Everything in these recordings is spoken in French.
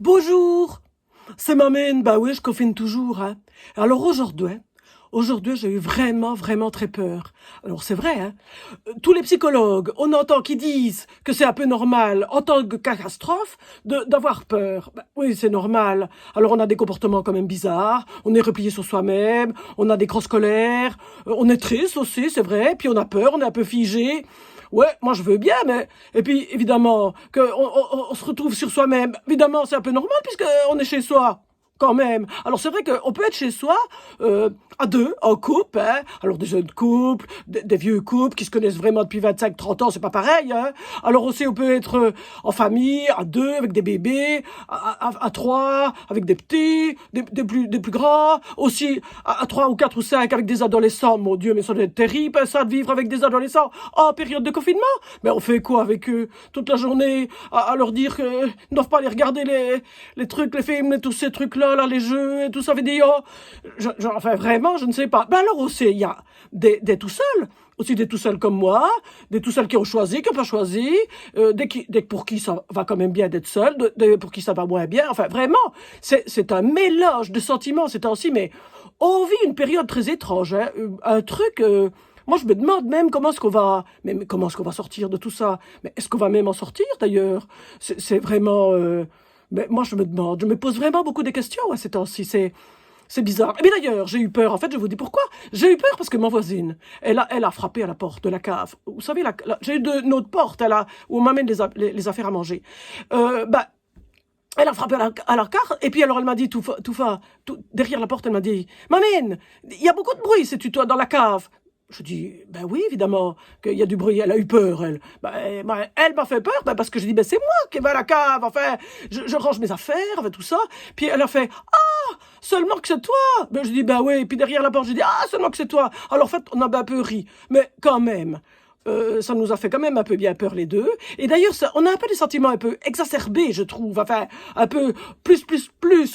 Bonjour, c'est Mamène. Bah oui, je confine toujours, hein. Alors aujourd'hui, j'ai eu vraiment très peur. Alors c'est vrai, hein. Tous les psychologues, on entend qu'ils disent que c'est un peu normal, en tant que catastrophe, d'avoir peur. Bah oui, c'est normal. Alors on a des comportements quand même bizarres, on est replié sur soi-même, on a des grosses colères, on est triste aussi, c'est vrai, puis on a peur, on est un peu figé. Ouais, moi je veux bien, mais... Et puis, évidemment, on se retrouve sur soi-même. Évidemment, c'est un peu normal, puisque on est chez soi. Quand même. Alors c'est vrai qu'on peut être chez soi, à deux, en couple, hein. Alors des jeunes couples, des vieux couples qui se connaissent vraiment depuis 25-30 ans, c'est pas pareil, hein. Alors aussi on peut être en famille, à deux, avec des bébés, à trois, avec des petits, des plus grands, aussi à trois ou quatre ou cinq avec des adolescents. Mon Dieu, mais ça doit être terrible, hein, ça, de vivre avec des adolescents en période de confinement. Mais on fait quoi avec eux toute la journée à leur dire qu'ils ne doivent pas aller regarder les trucs, les films, et tous ces trucs-là, là, les jeux et tout ça, vidéo. Enfin, vraiment, je ne sais pas. Ben alors aussi, il y a des tout seuls. Aussi des tout seuls comme moi, des tout seuls qui ont choisi, qui n'ont pas choisi, pour qui ça va quand même bien d'être seul, pour qui ça va moins bien. Enfin, vraiment, c'est un mélange de sentiments ces temps-ci, mais on vit une période très étrange, hein, un truc... moi, je me demande même comment est-ce qu'on va sortir de tout ça. Mais est-ce qu'on va même en sortir, d'ailleurs? C'est vraiment... mais moi, je me pose vraiment beaucoup de questions à ces temps-ci. C'est bizarre. Mais d'ailleurs, j'ai eu peur. En fait, je vous dis pourquoi. J'ai eu peur parce que ma voisine, elle a frappé à la porte de la cave. Vous savez, j'ai eu notre porte, où on m'amène les affaires à manger. Bah, elle a frappé à la carte, et puis alors elle m'a dit derrière la porte, elle m'a dit, Mamène, il y a beaucoup de bruit, sais-tu, toi, dans la cave. Je dis, ben oui, évidemment, qu'il y a du bruit. Elle a eu peur, elle. Elle m'a fait peur, parce que je dis, c'est moi qui vais à la cave, enfin, je range mes affaires, enfin, tout ça. Puis elle a fait, ah, seulement que c'est toi. Ben, je dis, ben oui. Et puis derrière la porte, je dis, ah, seulement que c'est toi. Alors en fait, on a un peu ri. Mais quand même, ça nous a fait quand même un peu bien peur les deux. Et d'ailleurs, on a un peu des sentiments un peu exacerbés, je trouve. Enfin, un peu plus,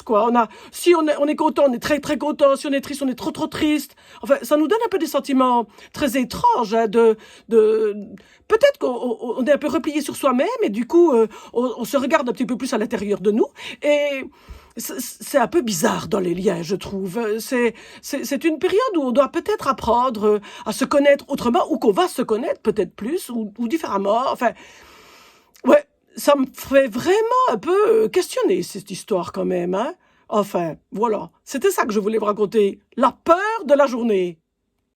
quoi. Si on est content, on est très content. Si on est triste, on est trop triste. Enfin, ça nous donne un peu des sentiments très étranges, hein, peut-être qu'on est un peu replié sur soi-même et du coup, on se regarde un petit peu plus à l'intérieur de nous. Et c'est un peu bizarre dans les liens, je trouve. C'est une période où on doit peut-être apprendre à se connaître autrement, ou qu'on va se connaître peut-être plus, ou différemment. Enfin, ouais, ça me fait vraiment un peu questionner cette histoire quand même, hein. Enfin, voilà. C'était ça que je voulais vous raconter. La peur de la journée.